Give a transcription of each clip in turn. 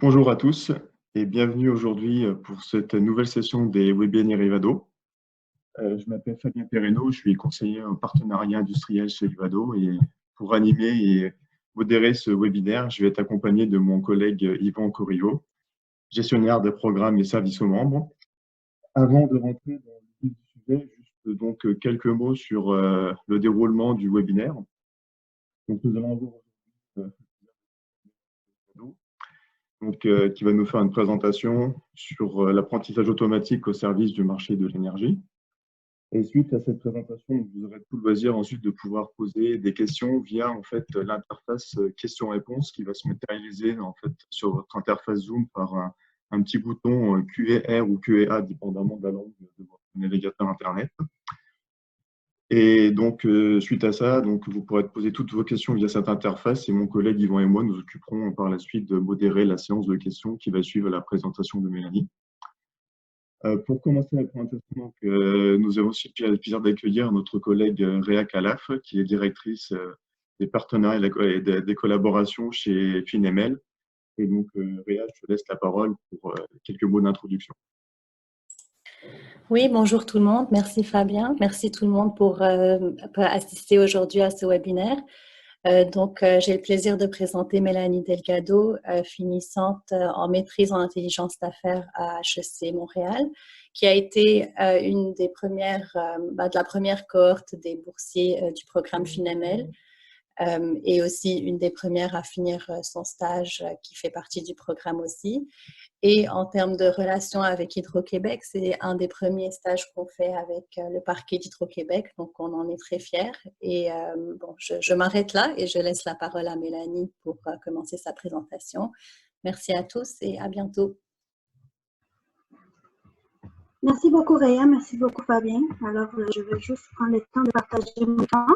Bonjour à tous et bienvenue aujourd'hui pour cette nouvelle session des webinaires Livado. Je m'appelle Fabien Perreno, je suis conseiller en partenariat industriel chez Livado et pour animer et modérer ce webinaire, je vais être accompagné de mon collègue Yvan Corriveau, gestionnaire des programmes et services aux membres. Avant de rentrer dans le vif du sujet, juste donc quelques mots sur le déroulement du webinaire. Donc, nous allons avoir qui va nous faire une présentation sur l'apprentissage automatique au service du marché de l'énergie. Et suite à cette présentation, vous aurez tout le loisir ensuite de pouvoir poser des questions via en fait l'interface questions-réponses qui va se matérialiser en fait sur votre interface Zoom par un petit bouton QER ou QEA, dépendamment de la langue de votre navigateur Internet. Et donc, suite à ça, donc, vous pourrez poser toutes vos questions via cette interface et mon collègue Yvan et moi nous occuperons par la suite de modérer la séance de questions qui va suivre la présentation de Mélanie. Pour commencer la présentation, donc, nous avons aussi le plaisir d'accueillir notre collègue Réa Calaf, qui est directrice des partenariats et des collaborations chez Finemel. Et donc, Réa, je te laisse la parole pour quelques mots d'introduction. Oui, bonjour tout le monde. Merci Fabien. Merci tout le monde pour assister aujourd'hui à ce webinaire. J'ai le plaisir de présenter Mélanie Delgado, finissante en maîtrise en intelligence d'affaires à HEC Montréal, qui a été une des premières, de la première cohorte des boursiers du programme Finemel. Et aussi une des premières à finir son stage qui fait partie du programme aussi. Et en termes de relations avec Hydro-Québec, c'est un des premiers stages qu'on fait avec le parquet d'Hydro-Québec, donc on en est très fiers. Et je m'arrête là et je laisse la parole à Mélanie pour commencer sa présentation. Merci à tous et à bientôt. Merci beaucoup Réa, merci beaucoup Fabien. Alors, je vais juste prendre le temps de partager mon temps.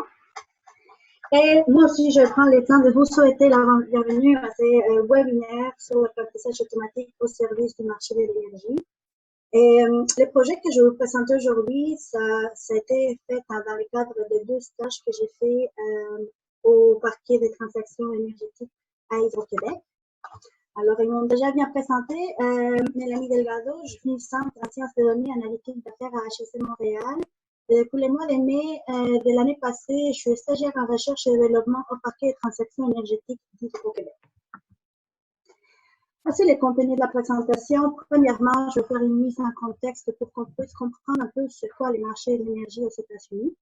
Et moi aussi, je prends le temps de vous souhaiter la bienvenue à ce webinaire sur l'apprentissage automatique au service du marché de l'énergie. Et le projet que je vais vous présenter aujourd'hui, ça a été fait dans le cadre de 2 stages que j'ai fait au parquet des transactions énergétiques à Hydro-Québec. Alors, ils m'ont déjà bien présenté. Mélanie Delgado, je suis finissante en sciences de données analytiques d'affaires à HEC Montréal. Pour le mois de mai de l'année passée, je suis stagiaire en recherche et développement au parquet des transactions énergétiques d'Hydro-Québec. Voici le contenu de la présentation. Premièrement, je vais faire une mise en contexte pour qu'on puisse comprendre un peu c'est quoi les marchés de l'énergie aux États-Unis.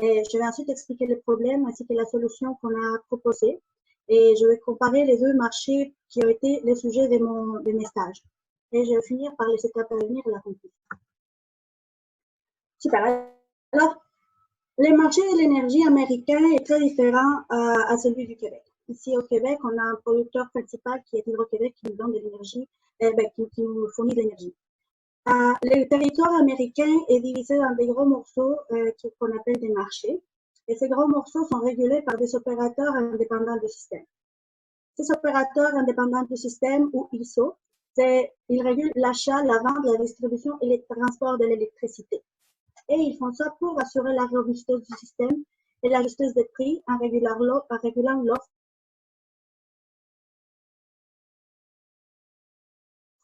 Et je vais ensuite expliquer les problèmes ainsi que la solution qu'on a proposée. Et je vais comparer les 2 marchés qui ont été les sujets de mes stages. Et je vais finir par les étapes à venir et la conclusion. Super. Alors, le marché de l'énergie américain est très différent à celui du Québec. Ici au Québec, on a un producteur principal qui est Hydro-Québec qui nous donne de l'énergie, qui nous fournit de l'énergie. Le territoire américain est divisé dans des gros morceaux qu'on appelle des marchés. Et ces gros morceaux sont régulés par des opérateurs indépendants du système. Ces opérateurs indépendants du système, ou ISO, ils régulent l'achat, la vente, la distribution et le transport de l'électricité. Et ils font ça pour assurer la robustesse du système et la justesse des prix en régulant l'offre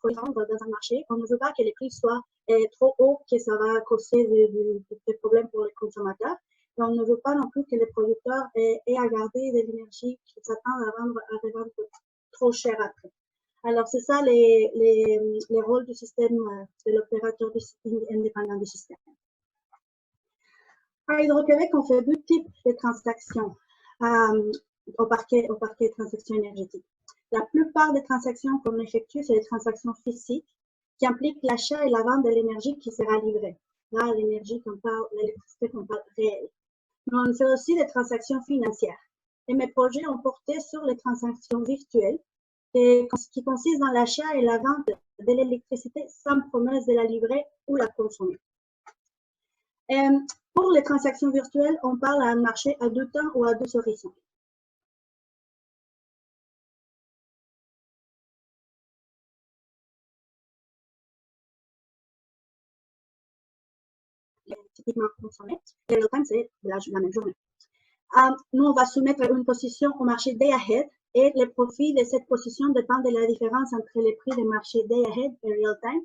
dans un marché. On ne veut pas que les prix soient trop hauts, que ça va causer des problèmes pour les consommateurs. Et on ne veut pas non plus que les producteurs aient à garder de l'énergie qu'ils s'attendent à revendre trop cher après. Alors, c'est ça les rôles du système de l'opérateur indépendant du système. À Hydro-Québec, on fait 2 types de transactions au parquet de transactions énergétiques. La plupart des transactions qu'on effectue, c'est des transactions physiques qui impliquent l'achat et la vente de l'énergie qui sera livrée. Là, l'énergie qu'on parle, l'électricité qu'on parle réelle. Mais on fait aussi des transactions financières. Et mes projets ont porté sur les transactions virtuelles qui consistent dans l'achat et la vente de l'électricité sans promesse de la livrer ou la consommer. Pour les transactions virtuelles, on parle à un marché à 2 temps ou à 2 horizons. Typiquement consommé, et le temps, c'est la même journée. Nous, on va soumettre une position au marché day ahead Et le profit de cette position dépend de la différence entre les prix des marchés day ahead et real time.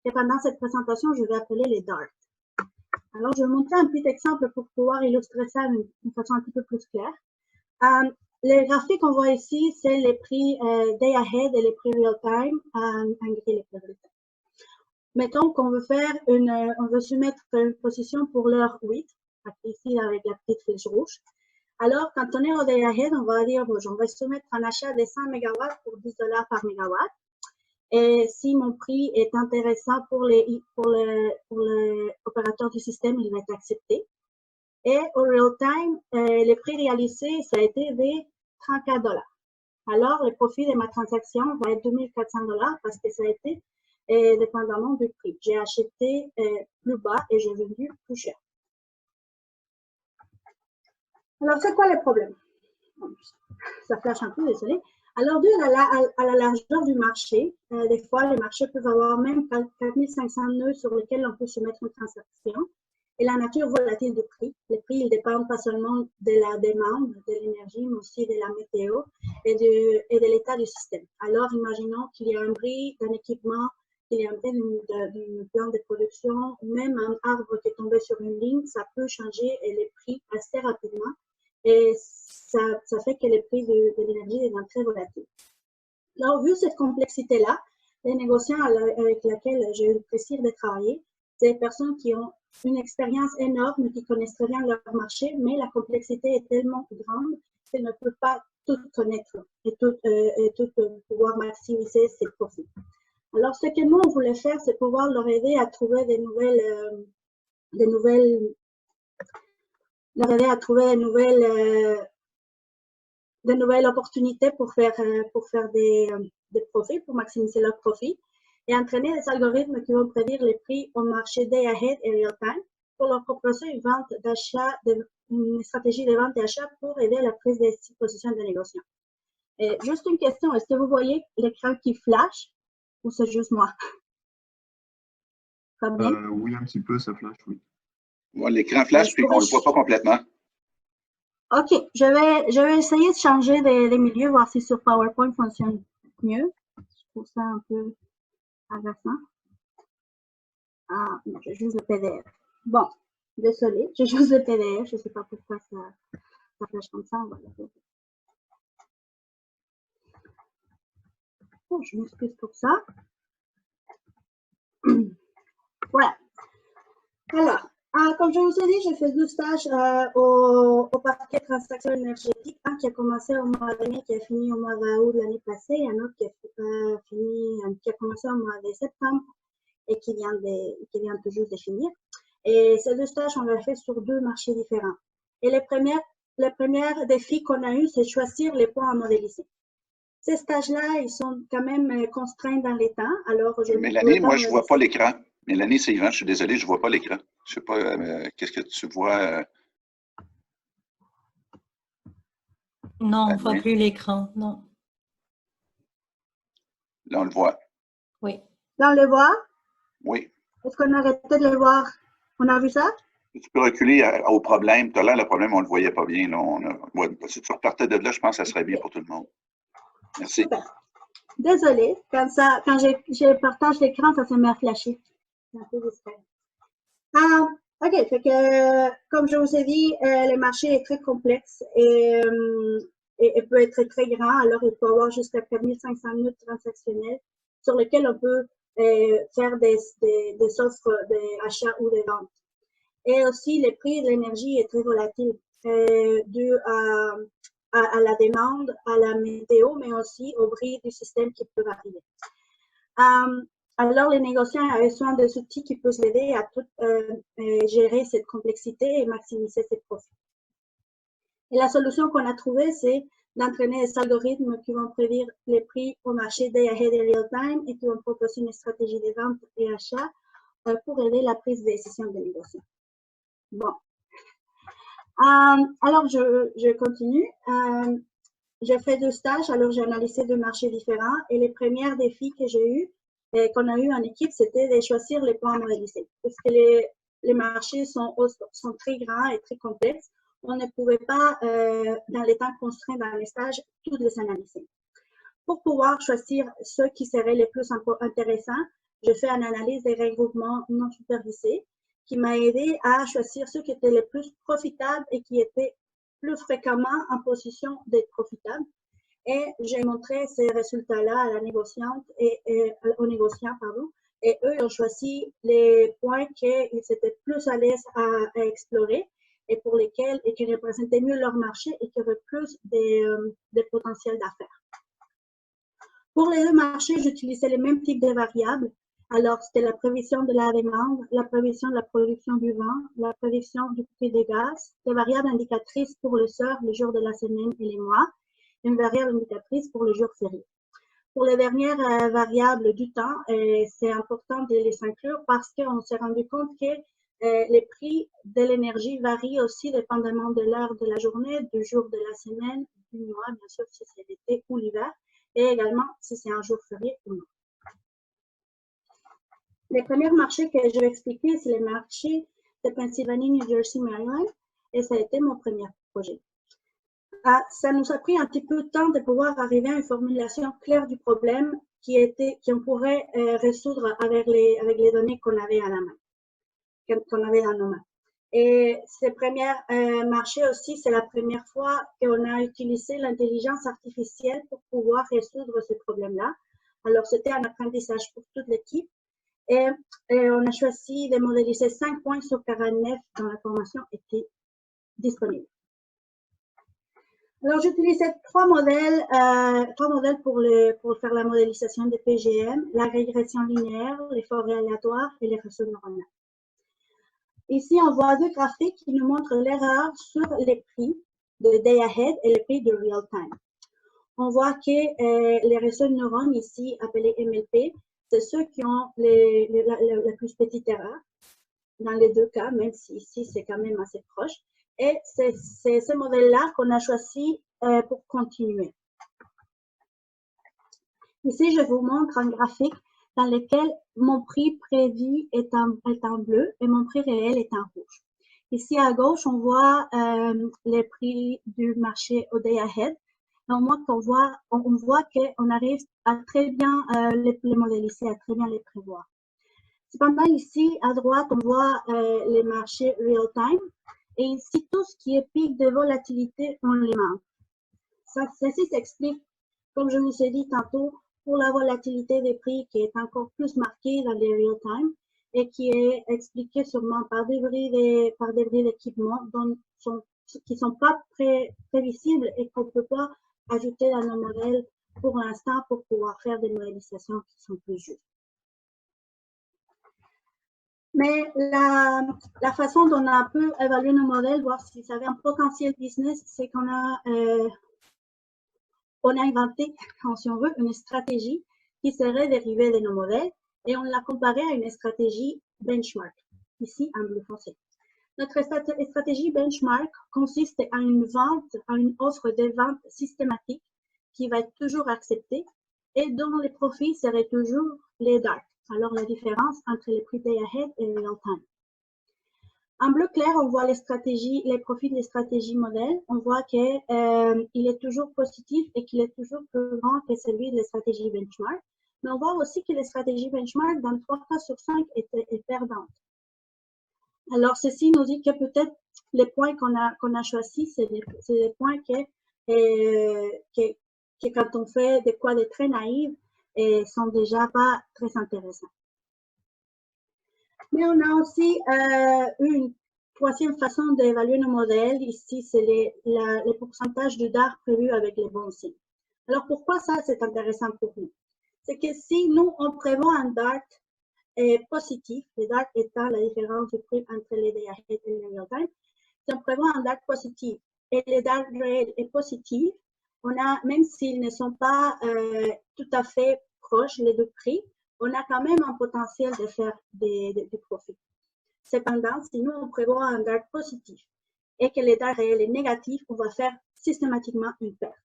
Et pendant cette présentation, je vais appeler les DART. Alors, je vais montrer un petit exemple pour pouvoir illustrer ça d'une façon un petit peu plus claire. Les graphiques qu'on voit ici, c'est les prix day ahead et les prix real time en gris les prix real time. Mettons qu'on veut faire on veut soumettre une position pour l'heure 8, ici avec la petite flèche rouge. Alors, quand on est au day ahead, on va dire, bon, on va soumettre un achat de 100 MW pour 10 $ par mégawatt. Et si mon prix est intéressant pour l'opérateur du système, il va être accepté. Et au real time, le prix réalisé, ça a été de 34 $. Alors, le profit de ma transaction va être 2400 $ parce que ça a été dépendamment du prix. J'ai acheté plus bas et j'ai vendu plus cher. Alors, c'est quoi le problème? Ça flash un peu, désolé. Alors, dû à la largeur du marché, des fois, les marchés peuvent avoir même 4500 nœuds sur lesquels on peut soumettre une transaction. Et la nature volatile du prix. Les prix, ils dépendent pas seulement de la demande, de l'énergie, mais aussi de la météo et de l'état du système. Alors, imaginons qu'il y a un bris d'un équipement, qu'il y a un bris d'une plante de production, même un arbre qui est tombé sur une ligne, ça peut changer les prix assez rapidement. Et ça fait que les prix de l'énergie deviennent très volatiles. Alors, vu cette complexité-là, les négociants avec lesquels j'ai eu le plaisir de travailler, c'est des personnes qui ont une expérience énorme, qui connaissent très bien leur marché, mais la complexité est tellement grande qu'elles ne peuvent pas tout connaître et tout pouvoir maximiser ses profits. Alors, ce que nous, on voulait faire, c'est pouvoir leur aider à trouver des nouvelles opportunités pour faire des profits, pour maximiser leurs profits, et entraîner des algorithmes qui vont prédire les prix au marché day ahead et real time pour leur proposer une stratégie de vente et d'achat pour aider à la prise des positions de négociation. Et juste une question, est-ce que vous voyez l'écran qui flash ou c'est juste moi? Oui, un petit peu, ça flash, oui. Ouais, l'écran flash, puis on ne le voit pas complètement. OK, je vais essayer de changer les milieux, voir si sur PowerPoint fonctionne mieux. Je trouve ça un peu agaçant. Ah, non, j'ai juste le PDF. Bon, désolé, j'ai juste le PDF. Je ne sais pas pourquoi ça flash comme ça. Oh, je m'excuse pour ça. Voilà. Alors, comme je vous ai dit, j'ai fait 2 stages au parquet transaction énergétique. Un qui a commencé au mois de mai, qui a fini au mois d'août l'année passée, et un autre qui a commencé au mois de septembre et qui vient tout juste de finir. Et ces 2 stages, on l'a fait sur 2 marchés différents. Et le premier défi qu'on a eu, c'est choisir les points à modéliser. Ces stages-là, ils sont quand même contraints dans les temps. Alors, Mélanie, moi, je ne vois pas l'écran. Mélanie, c'est Yvan, je suis désolé, je ne vois pas l'écran. Je ne sais pas, qu'est-ce que tu vois? Non, on ne voit plus l'écran, non. Là, on le voit. Oui. Là, on le voit? Oui. Est-ce qu'on a arrêté de le voir? On a vu ça? Tu peux reculer au problème. Tout à l'heure, le problème, on ne le voyait pas bien. Là, si tu repartais de là, je pense que ça serait bien pour tout le monde. Merci. Super. Désolée, quand je partage l'écran, ça se met à flasher. C'est un peu discret. OK, fait que, comme je vous ai dit, le marché est très complexe et peut être très grand. Alors, il peut y avoir jusqu'à 4500 nœuds transactionnels sur lesquels on peut faire des offres d'achat ou de vente. Et aussi, le prix de l'énergie est très volatile dû à la demande, à la météo, mais aussi au bris du système qui peut varier. Alors, les négociants ont besoin des outils qui peuvent aider à tout gérer cette complexité et maximiser ses profits. Et la solution qu'on a trouvée, c'est d'entraîner des algorithmes qui vont prédire les prix au marché day ahead et real time et qui vont proposer une stratégie de vente et achat pour aider la prise de décision des négociants. Bon. Alors, je continue. J'ai fait 2 stages, alors j'ai analysé 2 marchés différents et les premiers défis que j'ai eus, qu'on a eu en équipe, c'était de choisir les points à modéliser. Parce que les marchés sont très grands et très complexes. on ne pouvait pas, dans les temps constraints dans les stages, toutes les analyser. Pour pouvoir choisir ceux qui seraient les plus intéressants, je fais une analyse des regroupements non supervisés qui m'a aidé à choisir ceux qui étaient les plus profitables et qui étaient plus fréquemment en position d'être profitables. Et j'ai montré ces résultats-là à la négociante aux négociants, pardon, et eux ont choisi les points qu'ils étaient plus à l'aise à explorer et pour lesquels et qui représentaient mieux leur marché et qui avaient plus de potentiel d'affaires. Pour les deux marchés, j'utilisais les mêmes types de variables. Alors, c'était la prévision de la demande, la prévision de la production du vent, la prévision du prix des gaz, des variables indicatrices pour les heures, les jours de la semaine et les mois, une variable indicatrice pour les jours fériés. Pour les dernières variables du temps, c'est important de les inclure parce qu'on s'est rendu compte que les prix de l'énergie varient aussi dépendamment de l'heure de la journée, du jour de la semaine, du mois, bien sûr, si c'est l'été ou l'hiver, et également si c'est un jour férié ou non. Les premiers marchés que je vais expliquer, c'est les marchés de Pennsylvanie, New Jersey, Maryland, et ça a été mon premier projet. Ça nous a pris un petit peu de temps de pouvoir arriver à une formulation claire du problème qu'on pourrait résoudre avec les données qu'on avait à la main, qu'on avait dans nos mains. Et ces premiers marchés aussi, c'est la première fois qu'on a utilisé l'intelligence artificielle pour pouvoir résoudre ce problème-là. Alors, c'était un apprentissage pour toute l'équipe. Et on a choisi de modéliser 5 points sur 49 dont la formation était disponible. Alors, j'utilisais trois modèles pour faire la modélisation des PGM, la régression linéaire, les forêts aléatoires et les réseaux neuronaux. Ici, on voit deux graphiques qui nous montrent l'erreur sur les prix de day ahead et les prix de real time. On voit que les réseaux de neurones, ici appelés MLP, c'est ceux qui ont la plus petite erreur dans les deux cas, même si ici c'est quand même assez proche. Et c'est ce modèle-là qu'on a choisi pour continuer. Ici, je vous montre un graphique dans lequel mon prix prévu est en bleu et mon prix réel est en rouge. Ici à gauche, on voit les prix du marché au day ahead. On voit qu'on arrive à très bien les modéliser, à très bien les prévoir. Cependant, ici, à droite, on voit les marchés real-time. Et ici, tout ce qui est pic de volatilité, on les manque. Ceci s'explique, comme je vous ai dit tantôt, pour la volatilité des prix qui est encore plus marquée dans les real-time et qui est expliquée sûrement par des bris d'équipement qui ne sont pas prévisibles et qu'on ne peut pas ajouter dans nos modèles pour l'instant pour pouvoir faire des modélisations qui sont plus justes. Mais la façon dont on a pu évaluer nos modèles, voir s'ils avaient un potentiel business, c'est qu'on a inventé, si on veut, une stratégie qui serait dérivée de nos modèles et on l'a comparée à une stratégie benchmark, ici en bleu foncé. Notre stratégie benchmark consiste à une offre de vente systématique qui va être toujours acceptée et dont les profits seraient toujours les dark. Alors, la différence entre les prix day ahead et real time. En bleu clair, on voit les profits des stratégies modèles. On voit qu'il est toujours positif et qu'il est toujours plus grand que celui des stratégies benchmark. Mais on voit aussi que les stratégies benchmark, dans 3 cas sur 5, est perdante. Alors, ceci nous dit que peut-être les points qu'on a choisis, c'est des points que quand on fait des quoi de très naïfs, sont déjà pas très intéressants. Mais on a aussi une troisième façon d'évaluer nos modèles. Ici, c'est les pourcentages de DAR prévus avec les bons signes. Alors, pourquoi ça, c'est intéressant pour nous? C'est que si nous, on prévoit un DAR positif, le DAR étant la différence du prix entre les day ahead et les real time, si on prévoit un DAR positif et le DAR réel est positif, on a, même s'ils ne sont pas tout à fait proches, les deux prix, on a quand même un potentiel de faire des profits. Cependant, si nous, on prévoit un DAR positif et que le DAR réel est négatif, on va faire systématiquement une perte.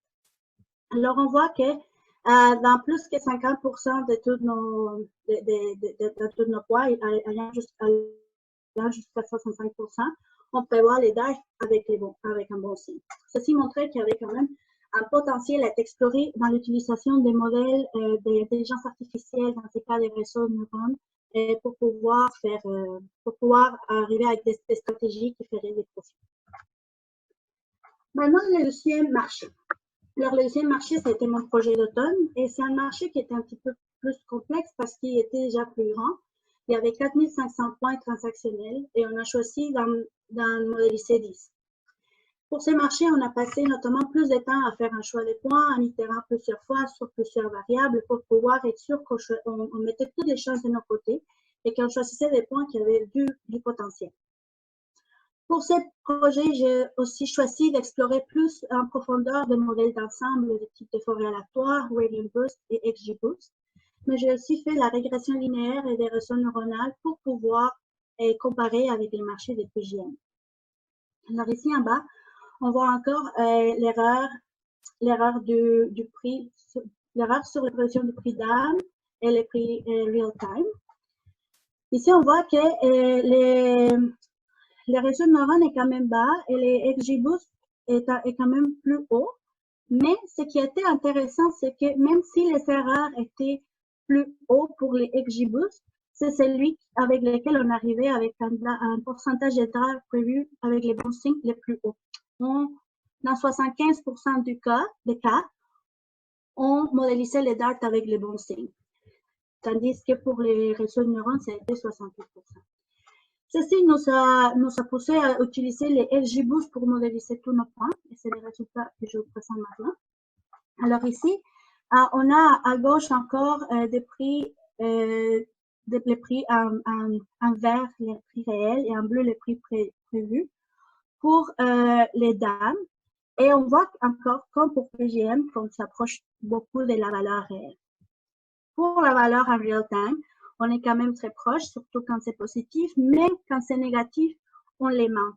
Alors, on voit que dans plus que 50% de tous nos poids, allant jusqu'à 65%, on prévoit les DART avec un bon signe. Ceci montrait qu'il y avait quand même un potentiel à être exploré dans l'utilisation des modèles d'intelligence artificielle, dans ces cas des réseaux de neurones, pour pouvoir arriver avec des stratégies qui feraient des profits. Maintenant, le deuxième marché. Alors, le deuxième marché, ça a été mon projet d'automne, et c'est un marché qui était un petit peu plus complexe parce qu'il était déjà plus grand. Il y avait 4500 points transactionnels et on a choisi d'en modéliser 10. Pour ces marchés, on a passé notamment plus de temps à faire un choix de points en itérant plusieurs fois sur plusieurs variables pour pouvoir être sûr qu'on mettait toutes les chances de notre côté et qu'on choisissait des points qui avaient du potentiel. Pour ce projet, j'ai aussi choisi d'explorer plus en profondeur des modèles d'ensemble de type de forêt aléatoire, Radian-Boost et XGBoost. Mais j'ai aussi fait la régression linéaire et des réseaux neuronales pour pouvoir comparer avec les marchés des PGM. Alors ici en bas, on voit encore l'erreur du prix, l'erreur sur la prévision du prix d'âme et le prix real time. Ici, on voit que les réseaux de neurones est quand même bas et les XGBoost est quand même plus haut. Mais ce qui était intéressant, c'est que même si les erreurs étaient plus hauts pour les XGBoost, c'est celui avec lequel on arrivait avec un pourcentage d'erreurs prévu avec les bons signes les plus hauts. Dans 75% des cas, on modélisait les DART avec les bons signes. Tandis que pour les réseaux de neurones, c'était 68%. Ceci nous a poussé à utiliser les XGBoost pour modéliser tous nos points. Et c'est les résultats que je vous présente maintenant. Alors ici, on a à gauche encore des prix, les prix en vert, les prix réels, et en bleu, les prix prévus pour les dames. Et on voit encore, comme pour PGM, qu'on s'approche beaucoup de la valeur réelle. Pour la valeur en real time, on est quand même très proche, surtout quand c'est positif, mais quand c'est négatif, on les manque.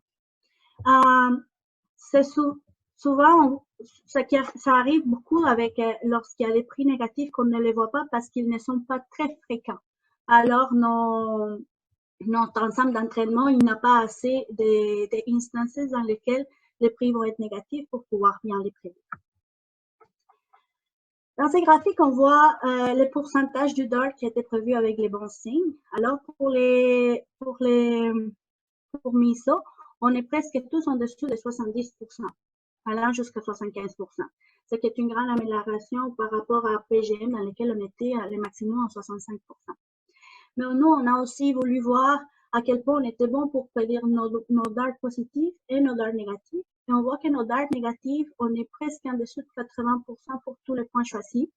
C'est souvent, ça arrive beaucoup avec lorsqu'il y a des prix négatifs qu'on ne les voit pas parce qu'ils ne sont pas très fréquents. Alors, notre ensemble d'entraînement, il n'a pas assez d'instances dans lesquelles les prix vont être négatifs pour pouvoir bien les prédire. Dans ces graphiques, on voit le pourcentage du DART qui a été prévu avec les bons signes. Alors, pour MISO, on est presque tous en dessous de 70%, allant jusqu'à 75%. Ce qui est une grande amélioration par rapport à PGM dans lequel on était à le maximum en 65%. Mais nous, on a aussi voulu voir à quel point on était bon pour prédire nos DART positifs et nos DART négatifs. Et on voit que nos DART négatifs, on est presque en dessous de 80% pour tous les points choisis.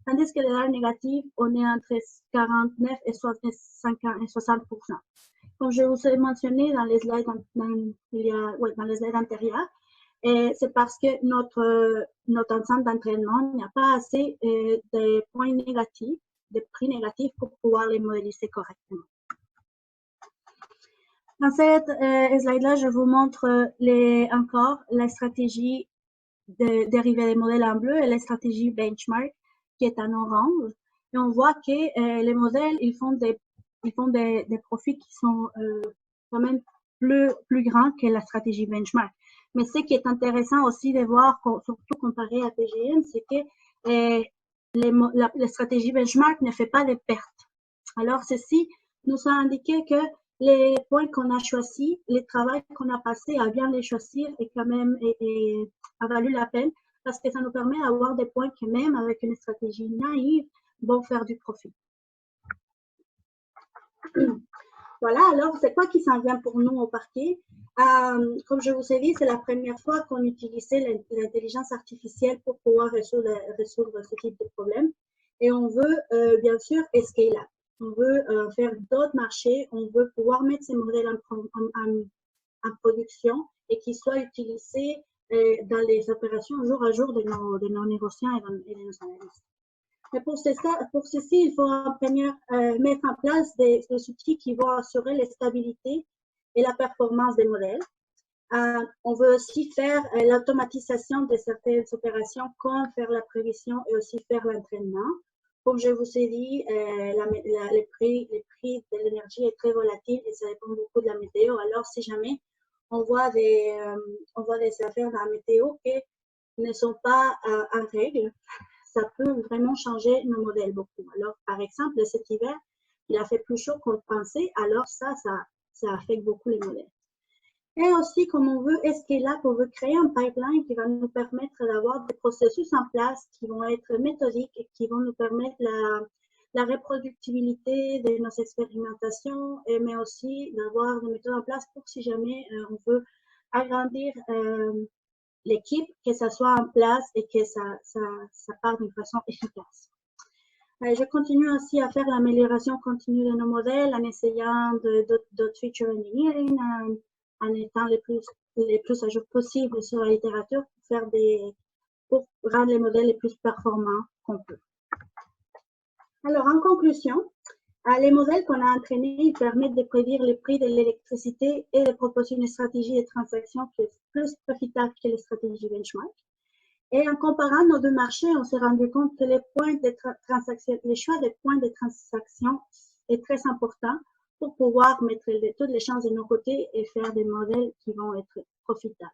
Tandis que les DART négatifs, on est entre 49 et 60%. Comme je vous ai mentionné dans les slides, dans les slides antérieurs, c'est parce que notre ensemble d'entraînement n'a pas assez de points négatifs, de prix négatifs pour pouvoir les modéliser correctement. Dans cette slide-là, je vous montre encore la stratégie de dériver des modèles en bleu et la stratégie benchmark qui est en orange. Et on voit que les modèles, ils font des profits qui sont quand même plus grands que la stratégie benchmark. Mais ce qui est intéressant aussi de voir, surtout comparé à PGM, c'est que la stratégie benchmark ne fait pas de pertes. Alors, ceci nous a indiqué que les points qu'on a choisis, les travaux qu'on a passés à bien les choisir et quand même a valu la peine parce que ça nous permet d'avoir des points qui, même avec une stratégie naïve, vont faire du profit. Voilà, alors c'est quoi qui s'en vient pour nous au parquet? Comme je vous ai dit, c'est la première fois qu'on utilisait l'intelligence artificielle pour pouvoir résoudre ce type de problème. Et on veut bien sûr scale up. On veut faire d'autres marchés, on veut pouvoir mettre ces modèles en production et qu'ils soient utilisés dans les opérations jour à jour de nos négociants et de nos analystes. Mais pour ceci, il faut mettre en place des outils qui vont assurer la stabilité et la performance des modèles. On veut aussi faire l'automatisation de certaines opérations, comme faire la prévision et aussi faire l'entraînement. Comme je vous ai dit, les prix de l'énergie est très volatile et ça dépend beaucoup de la météo. Alors, si jamais on voit des affaires dans la météo qui ne sont pas en règle, ça peut vraiment changer nos modèles beaucoup. Alors, par exemple, cet hiver, il a fait plus chaud qu'on le pensait, alors ça affecte beaucoup les modèles. Et aussi, comme on veut escaler, on veut créer un pipeline qui va nous permettre d'avoir des processus en place qui vont être méthodiques et qui vont nous permettre la reproductibilité de nos expérimentations, mais aussi d'avoir des méthodes en place pour si jamais on veut agrandir l'équipe, que ça soit en place et que ça part d'une façon efficace. Je continue aussi à faire l'amélioration continue de nos modèles en essayant d'autres feature engineering, en étant les plus à jour possibles sur la littérature pour rendre les modèles les plus performants qu'on peut. Alors, en conclusion, les modèles qu'on a entraînés, ils permettent de prédire les prix de l'électricité et de proposer une stratégie de transaction qui est plus profitable que les stratégies benchmark. Et en comparant nos deux marchés, on s'est rendu compte que les choix des points de transaction est très important pour pouvoir mettre toutes les chances de nos côtés et faire des modèles qui vont être profitables.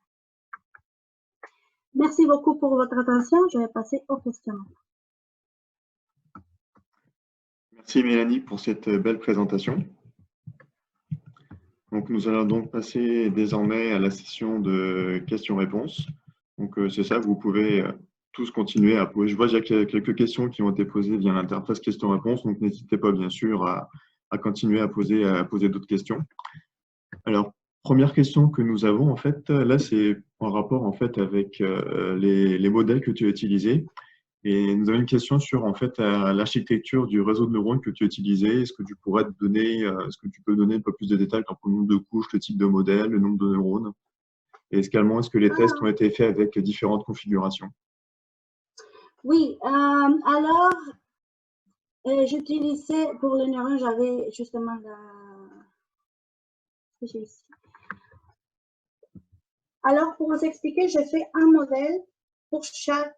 Merci beaucoup pour votre attention. Je vais passer aux questions. Merci Mélanie pour cette belle présentation. Donc, nous allons donc passer désormais à la session de questions-réponses. Donc, c'est ça, vous pouvez tous continuer à poser. Je vois qu'il y a quelques questions qui ont été posées via l'interface questions-réponses, donc n'hésitez pas bien sûr à continuer à poser d'autres questions. Alors, première question que nous avons, en fait, là, c'est en rapport en fait avec les modèles que tu as utilisés. Et nous avons une question sur en fait l'architecture du réseau de neurones que tu as utilisé. Est-ce que tu pourrais te donner, est-ce que tu peux donner un peu plus de détails quant au nombre de couches, le type de modèle, le nombre de neurones? Et également, est-ce que les tests ont été faits avec différentes configurations? Oui, alors j'utilisais pour le neuron, j'avais justement Alors, pour vous expliquer, j'ai fait un modèle pour chaque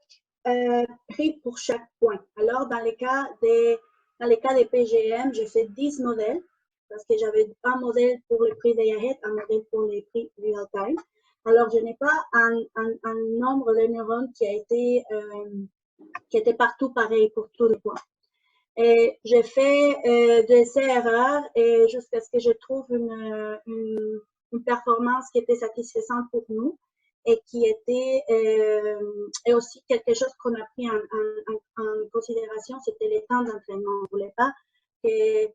prix pour chaque point. Alors, dans les cas des PGM, j'ai fait 10 modèles parce que j'avais un modèle pour le prix day ahead, un modèle pour les prix real time. Alors, je n'ai pas un nombre de neurones qui était partout pareil pour tous les points. Et j'ai fait des erreurs et jusqu'à ce que je trouve une performance qui était satisfaisante pour nous et qui était et aussi quelque chose qu'on a pris en considération, c'était les temps d'entraînement. On ne voulait pas que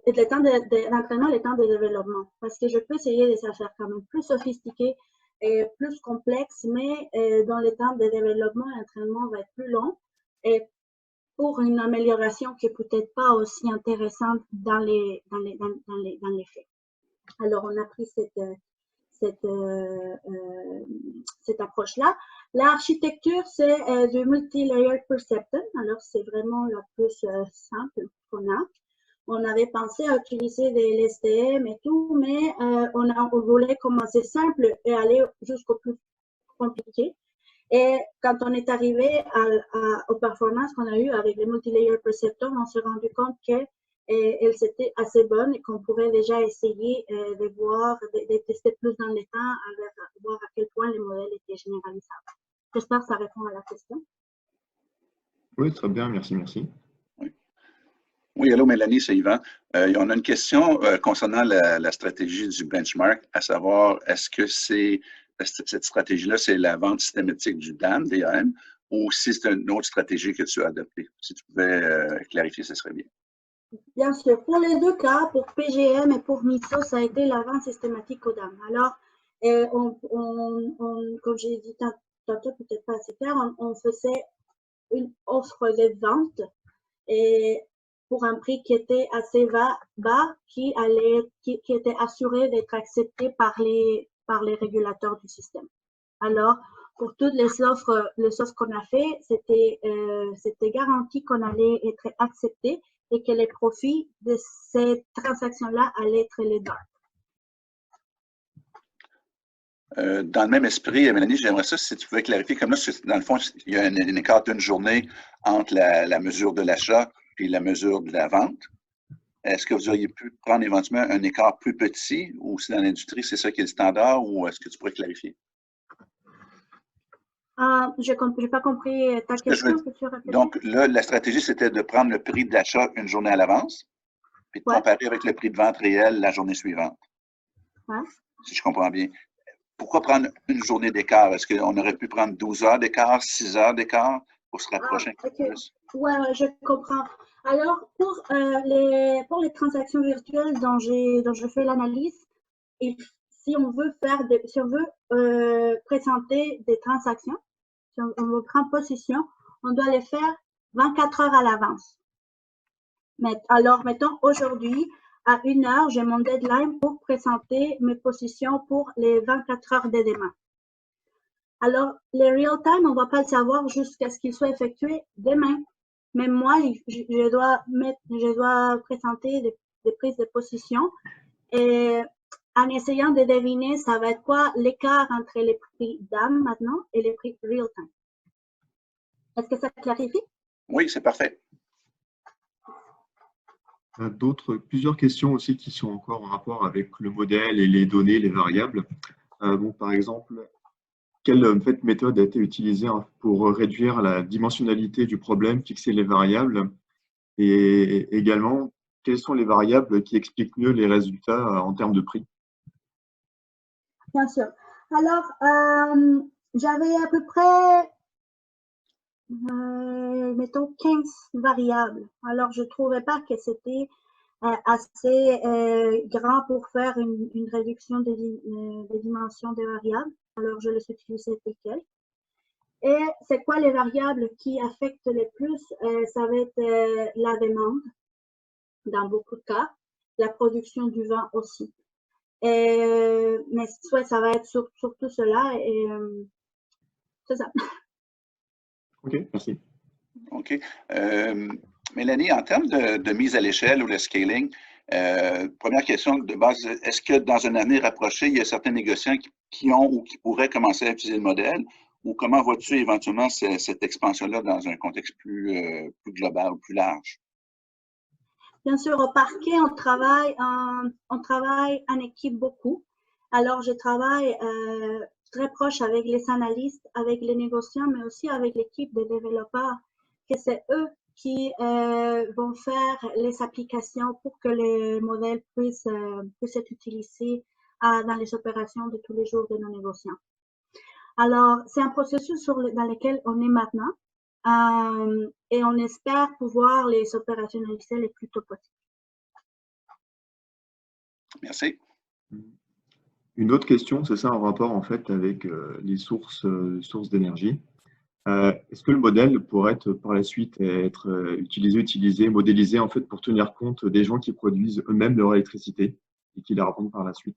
le temps d'entraînement, le temps de développement, parce que je peux essayer des affaires quand même plus sophistiquées et plus complexes, mais dans le temps de développement, l'entraînement va être plus long et pour une amélioration qui est peut-être pas aussi intéressante dans les faits. Alors, on a pris cette approche-là. L'architecture, c'est du multi-layer perceptron. Alors, c'est vraiment la plus simple qu'on a. On avait pensé à utiliser des LSTM et tout, mais on voulait commencer simple et aller jusqu'au plus compliqué. Et quand on est arrivé aux performances qu'on a eues avec les multi-layer perceptors, on s'est rendu compte qu'elles étaient assez bonnes et qu'on pouvait déjà essayer de tester plus dans le temps, voir à quel point les modèles étaient généralisables. J'espère que ça répond à la question. Oui, très bien, merci. Oui, hello Mélanie, c'est Yvan. On a une question concernant la stratégie du benchmark, à savoir, est-ce que cette stratégie-là, c'est la vente systématique du DAM, ou si c'est une autre stratégie que tu as adoptée? Si tu pouvais clarifier, ce serait bien. Bien sûr. Pour les deux cas, pour PGM et pour MISO, ça a été la vente systématique au DAM. Alors, comme j'ai dit tantôt, peut-être pas assez clair, on faisait une offre de vente et pour un prix qui était assez bas, qui était assuré d'être accepté par les régulateurs du système. Alors, pour toutes les offres qu'on a fait, c'était garanti qu'on allait être accepté et que les profits de ces transactions-là allaient être les dark. Dans le même esprit, Mélanie, j'aimerais ça si tu pouvais clarifier, comme là, dans le fond, il y a un écart d'une journée entre la mesure de l'achat et la mesure de la vente. est-ce que vous auriez pu prendre éventuellement un écart plus petit ou si dans l'industrie, c'est ça qui est le standard ou est-ce que tu pourrais clarifier? Je n'ai pas compris ta question. Peux-tu répéter? Donc, là, la stratégie, c'était de prendre le prix d'achat une journée à l'avance puis de comparer avec le prix de vente réel la journée suivante. Ouais. Si je comprends bien. Pourquoi prendre une journée d'écart? Est-ce qu'on aurait pu prendre 12 heures d'écart, 6 heures d'écart pour se rapprocher un peu plus? Oui, je comprends. Alors, pour les transactions virtuelles dont je fais l'analyse, si on veut présenter des transactions, si on veut prendre possession, on doit les faire 24 heures à l'avance. Alors, mettons, aujourd'hui, à 1 heure, j'ai mon deadline pour présenter mes positions pour les 24 heures de demain. Alors, les real-time, on ne va pas le savoir jusqu'à ce qu'il soit effectué demain. Mais moi, je dois présenter des prises de position et en essayant de deviner, ça va être quoi l'écart entre les prix d'âme maintenant et les prix real-time. Est-ce que ça clarifie? Oui, c'est parfait. Plusieurs questions aussi qui sont encore en rapport avec le modèle et les données, les variables. Par exemple, quelle méthode a été utilisée pour réduire la dimensionnalité du problème, fixer les variables et également, quelles sont les variables qui expliquent mieux les résultats en termes de prix? Bien sûr. Alors, j'avais à peu près, mettons, 15 variables. Alors, je ne trouvais pas que c'était assez grand pour faire une réduction des dimensions des variables. Alors, je les utilisais telles quelles. Et c'est quoi les variables qui affectent le plus? Ça va être la demande, dans beaucoup de cas, la production du vin aussi. Mais soit ça va être surtout cela et c'est ça. OK, merci. OK. Mélanie, en termes de mise à l'échelle ou de scaling, première question de base, est-ce que dans un avenir rapproché, il y a certains négociants qui ont ou qui pourraient commencer à utiliser le modèle? Ou comment vois-tu éventuellement cette expansion-là dans un contexte plus global ou plus large? Bien sûr, au parquet, on travaille en équipe beaucoup. Alors, je travaille très proche avec les analystes, avec les négociants, mais aussi avec l'équipe des développeurs, que c'est eux qui vont faire les applications pour que les modèles puissent être utilisés dans les opérations de tous les jours de nos négociants. Alors, c'est un processus dans lequel on est maintenant et on espère pouvoir les opérationnaliser le plus tôt possible. Merci. Une autre question, c'est ça en rapport en fait avec les sources d'énergie. Est-ce que le modèle pourrait être par la suite être utilisé, modélisé en fait pour tenir compte des gens qui produisent eux-mêmes leur électricité et qui la revendent par la suite?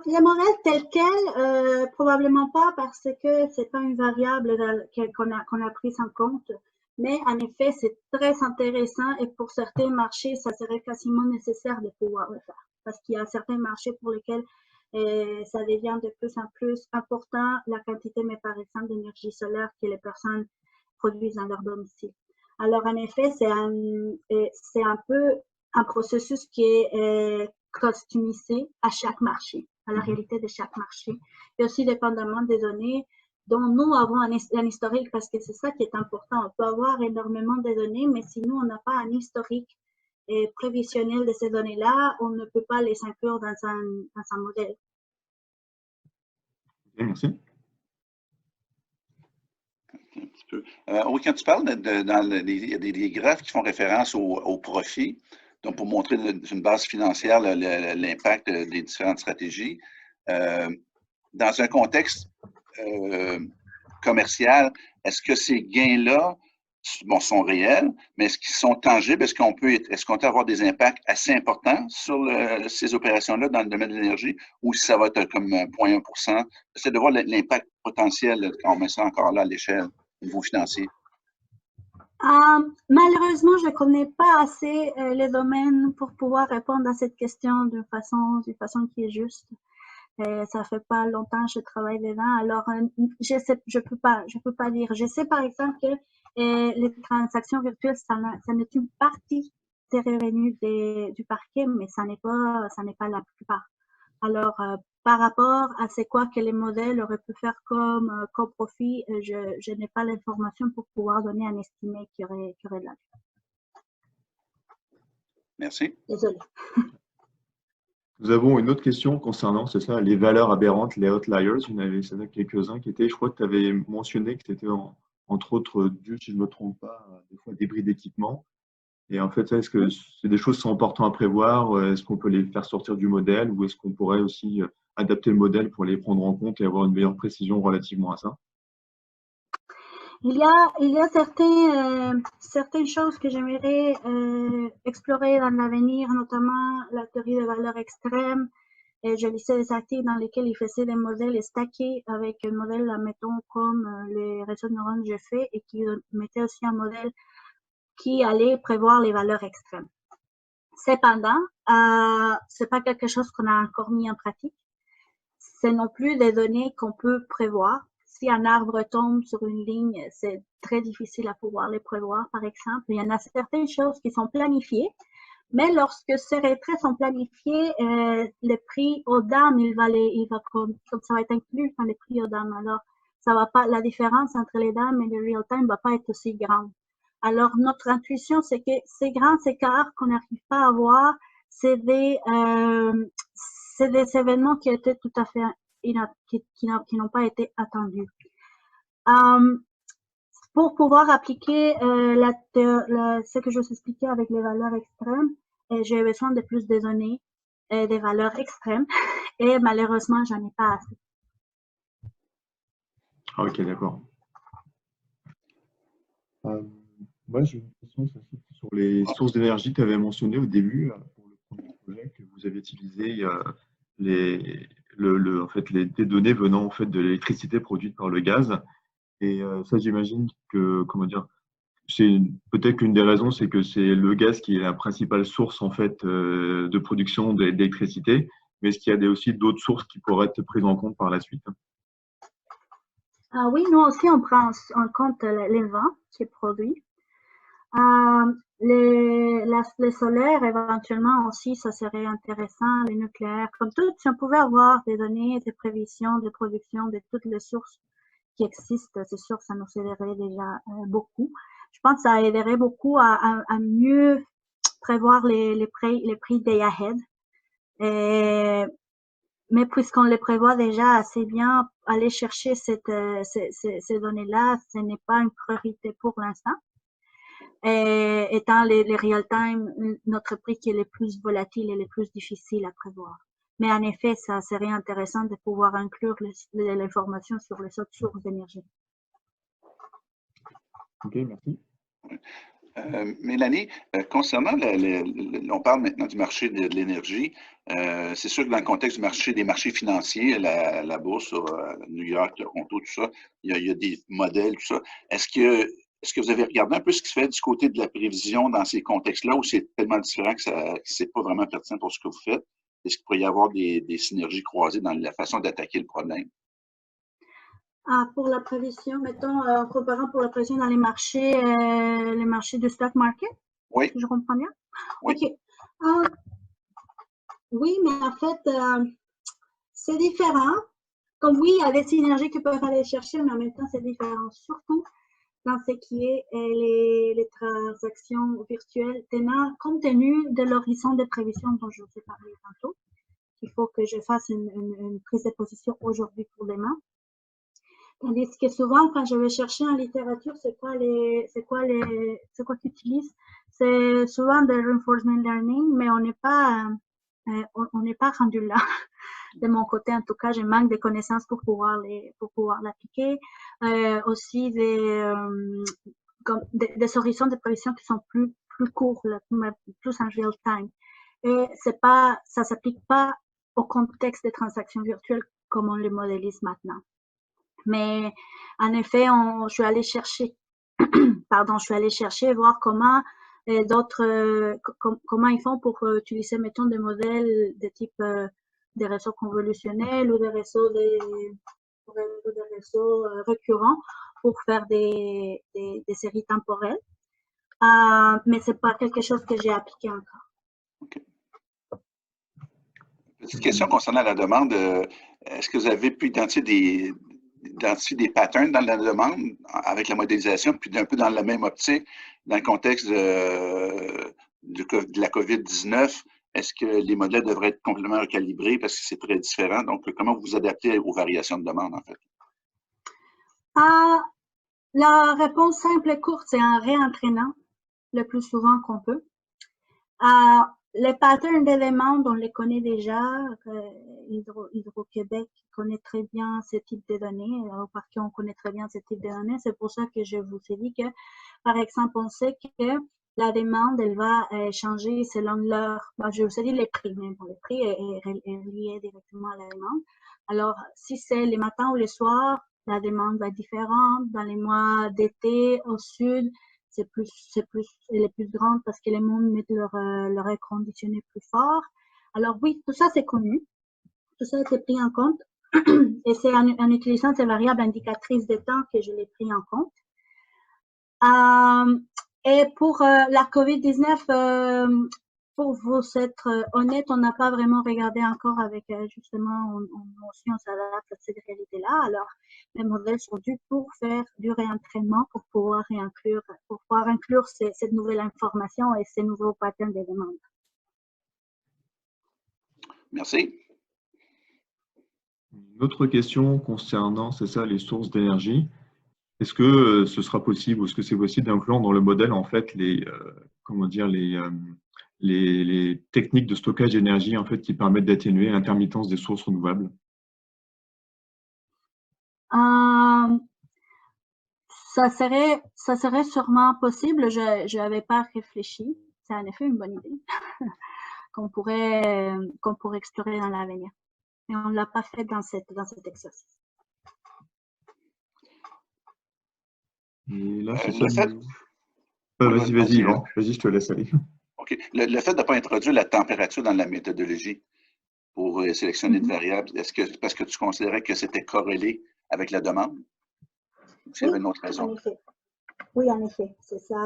Les modèles tels quels, probablement pas parce que c'est pas une variable qu'on a prise en compte. Mais en effet, c'est très intéressant et pour certains marchés, ça serait quasiment nécessaire de pouvoir le faire. Parce qu'il y a certains marchés pour lesquels ça devient de plus en plus important la quantité, mais par exemple, d'énergie solaire que les personnes produisent dans leur domicile. Alors, en effet, c'est un peu un processus qui est customisé à chaque marché, à la réalité de chaque marché. Et aussi dépendamment des données dont nous avons un historique, parce que c'est ça qui est important. On peut avoir énormément de données, mais si nous, on n'a pas un historique prévisionnel de ces données-là, on ne peut pas les inclure dans un modèle. Merci. Un petit peu. Oui, quand tu parles il y a des graphes qui font référence au profit, donc pour montrer d'une base financière l'impact des différentes stratégies. Dans un contexte commercial, est-ce que ces gains-là sont réels, mais est-ce qu'ils sont tangibles? Est-ce qu'on peut avoir des impacts assez importants sur ces opérations-là dans le domaine de l'énergie ou si ça va être comme 0,1%? C'est de voir l'impact potentiel quand on met ça encore là à l'échelle au niveau financier. Malheureusement, je ne connais pas assez les domaines pour pouvoir répondre à cette question d'une façon qui est juste. Ça fait pas longtemps que je travaille dedans, alors je peux pas dire. Je sais par exemple que Et les transactions virtuelles, ça n'est une partie des revenus du parquet, mais ça n'est pas la plupart. Alors, par rapport à c'est quoi que les modèles auraient pu faire comme profit, je n'ai pas l'information pour pouvoir donner un estimé qui aurait de la. Merci. Désolée. Nous avons une autre question concernant, c'est ça, les valeurs aberrantes, les outliers. Il y en avait quelques-uns qui étaient, je crois que tu avais mentionné que c'était entre autres dû, si je ne me trompe pas, à des fois débris d'équipement. Et en fait, est-ce que c'est des choses qui sont importantes à prévoir? Est-ce qu'on peut les faire sortir du modèle ou est-ce qu'on pourrait aussi adapter le modèle pour les prendre en compte et avoir une meilleure précision relativement à ça? Il y a certaines choses que j'aimerais explorer dans l'avenir, notamment la théorie des valeurs extrêmes. Et je lisais des articles dans lesquels ils faisaient des modèles stackés avec un modèle, mettons, comme les réseaux de neurones que j'ai fait et qui mettaient aussi un modèle qui allait prévoir les valeurs extrêmes. Cependant, c'est pas quelque chose qu'on a encore mis en pratique. C'est non plus des données qu'on peut prévoir. Si un arbre tombe sur une ligne, c'est très difficile à pouvoir les prévoir, par exemple. Il y en a certaines choses qui sont planifiées, mais lorsque ces retraits sont planifiés, les prix aux dames, comme ça va être inclus dans les prix aux dames. Alors, ça va pas, la différence entre les dames et le real time va pas être aussi grande. Alors, notre intuition, c'est que ces grands écarts qu'on n'arrive pas à voir, c'est des événements qui étaient tout à fait qui n'ont pas été attendus. Pour pouvoir appliquer ce que je vous expliquais avec les valeurs extrêmes, j'ai besoin de plus de données, des valeurs extrêmes, et malheureusement, j'en ai pas assez. Ok, d'accord. Moi, j'ai une question sur les sources d'énergie que tu avais mentionné au début pour le premier projet que vous avez utilisé en fait, des données venant en fait, de l'électricité produite par le gaz. Et ça, j'imagine que, comment dire, c'est peut-être qu'une des raisons, c'est que c'est le gaz qui est la principale source en fait de production d'électricité. Mais est-ce qu'il y a aussi d'autres sources qui pourraient être prises en compte par la suite? Ah oui, nous aussi, on prend en compte les vents qui est produit. Les solaires, éventuellement aussi, ça serait intéressant, les nucléaires. Comme tout, si on pouvait avoir des données, des prévisions, des productions de toutes les sources qui existent, c'est sûr que ça nous aiderait déjà beaucoup. Je pense que ça aiderait beaucoup à mieux prévoir les prix day ahead. Mais puisqu'on les prévoit déjà assez bien, aller chercher ces données-là, ce n'est pas une priorité pour l'instant. Et étant les real-time, notre prix qui est le plus volatile et le plus difficile à prévoir. Mais en effet, ça serait intéressant de pouvoir inclure l'information sur les autres sources d'énergie. Ok, merci. Mélanie, concernant, on parle maintenant du marché de l'énergie. C'est sûr que dans le contexte du marché, des marchés financiers, la bourse, New York, Toronto, tout ça, il y a des modèles, tout ça. Est-ce que vous avez regardé un peu ce qui se fait du côté de la prévision dans ces contextes-là où c'est tellement différent que c'est pas vraiment pertinent pour ce que vous faites? Est-ce qu'il pourrait y avoir des synergies croisées dans la façon d'attaquer le problème? Pour la prévision, mettons, en comparant pour la prévision dans les marchés du stock market? Oui. Si je comprends bien? Oui. OK. Oui, mais en fait, c'est différent. Comme oui, il y a des synergies que peuvent aller chercher, mais en même temps, c'est différent. Surtout dans ce qui est les transactions virtuelles, compte tenu de l'horizon de prévision dont je vous ai parlé tantôt. Il faut que je fasse une prise de position aujourd'hui pour demain. Tandis que souvent, quand je vais chercher en littérature, c'est quoi qu'ils utilisent? C'est souvent des reinforcement learning, mais on n'est pas rendu là. De mon côté, en tout cas, je manque de connaissances pour pouvoir l'appliquer. Aussi des horizons de prévision qui sont plus courts, plus en real time. Et ça s'applique pas au contexte des transactions virtuelles comme on les modélise maintenant. Mais en effet, je suis allée chercher, voir comment comment ils font pour utiliser, mettons, des modèles de type des réseaux convolutionnels ou des réseaux récurrents pour faire des séries temporelles. Mais c'est pas quelque chose que j'ai appliqué encore. OK. Petite question concernant la demande. Est-ce que vous avez pu identifier des patterns dans la demande avec la modélisation, puis un peu dans la même optique, dans le contexte de la COVID-19? Est-ce que les modèles devraient être complètement recalibrés parce que c'est très différent? Donc, comment vous vous adaptez aux variations de demande, en fait? La réponse simple et courte, c'est en réentraînant le plus souvent qu'on peut. Les patterns d'éléments, on les connaît déjà. Hydro-Québec connaît très bien ce type de données. Au parquet, on connaît très bien ce type de données. C'est pour ça que je vous ai dit que, par exemple, on sait que la demande, elle va changer selon l'heure. Je vous ai dit les prix, mais bon, le prix est lié directement à la demande. Alors, si c'est les matins ou les soirs, la demande va être différente. Dans les mois d'été, au sud, elle est plus grande parce que les mondes mettent leur air conditionné plus fort. Alors oui, tout ça c'est connu. Tout ça a été pris en compte. Et c'est en utilisant ces variables indicatrices de temps que je l'ai pris en compte. Et pour la COVID-19, pour vous être honnête, on n'a pas vraiment regardé encore avec, justement, on s'adapte à cette réalité-là. Alors, les modèles sont dus pour faire du réentraînement, pour pouvoir inclure cette nouvelle information et ces nouveaux patterns de demande. Merci. Une autre question concernant, c'est ça, les sources d'énergie. Est-ce que ce sera possible ou est-ce que c'est possible d'inclure dans le modèle en fait les techniques de stockage d'énergie en fait qui permettent d'atténuer l'intermittence des sources renouvelables? Ça serait sûrement possible. Je n'avais pas réfléchi. C'est en effet une bonne idée qu'on pourrait explorer dans l'avenir. Et on ne l'a pas fait dans cet exercice. Et là, c'est ça. Vas-y, Yvan. Vas-y, je te laisse aller. OK. Le fait de ne pas introduire la température dans la méthodologie pour sélectionner une variable, est-ce que parce que tu considérais que c'était corrélé avec la demande? Ou s'il y avait une autre raison? En effet. Oui, en effet. C'est ça.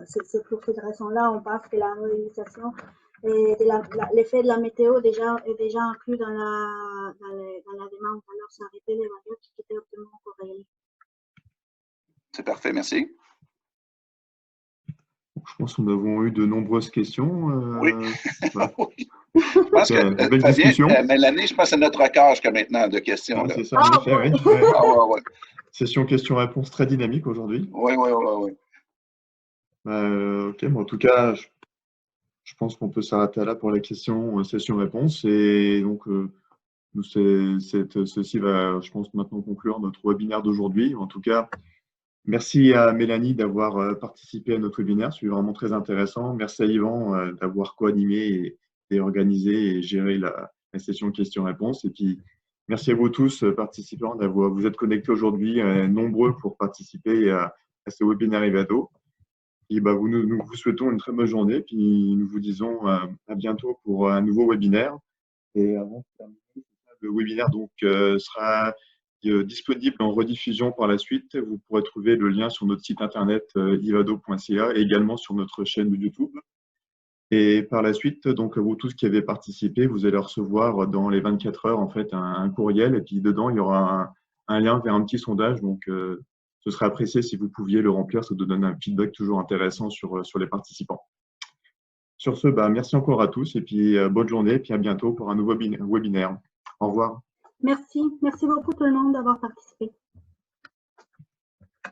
C'est pour cette raison-là, on pense que la modélisation et l'effet de la météo est déjà inclus dans la demande. Alors, ça aurait été des variables qui étaient optimalement corrélées. C'est parfait, merci. Je pense que nous avons eu de nombreuses questions. Oui. Voilà. Oui. Je pense que Fabien, Mélanie, je pense que c'est notre record jusqu'à maintenant de questions. Ah, c'est ça, en effet, oui. Ouais. Session questions-réponses très dynamique aujourd'hui. Oui. Ok, bon, en tout cas, je pense qu'on peut s'arrêter là pour la session-réponse. Et donc, ceci va, je pense, maintenant conclure notre webinaire d'aujourd'hui. En tout cas, merci à Mélanie d'avoir participé à notre webinaire. C'est vraiment très intéressant. Merci à Yvan d'avoir co-animé et organisé et géré la session questions-réponses. Et puis, merci à vous tous, participants, vous êtes connectés aujourd'hui, nombreux pour participer à ce webinaire Ivado. Et nous vous souhaitons une très bonne journée. Puis nous vous disons à bientôt pour un nouveau webinaire. Et avant de terminer, le webinaire sera disponible en rediffusion par la suite. Vous pourrez trouver le lien sur notre site internet ivado.ca et également sur notre chaîne de YouTube. Et par la suite, donc vous tous qui avez participé, vous allez recevoir dans les 24 heures en fait un courriel et puis dedans il y aura un lien vers un petit sondage. Donc ce serait apprécié si vous pouviez le remplir, ça nous donne un feedback toujours intéressant sur les participants. Sur ce, merci encore à tous et puis bonne journée et puis à bientôt pour un nouveau webinaire. Au revoir. Merci beaucoup tout le monde d'avoir participé.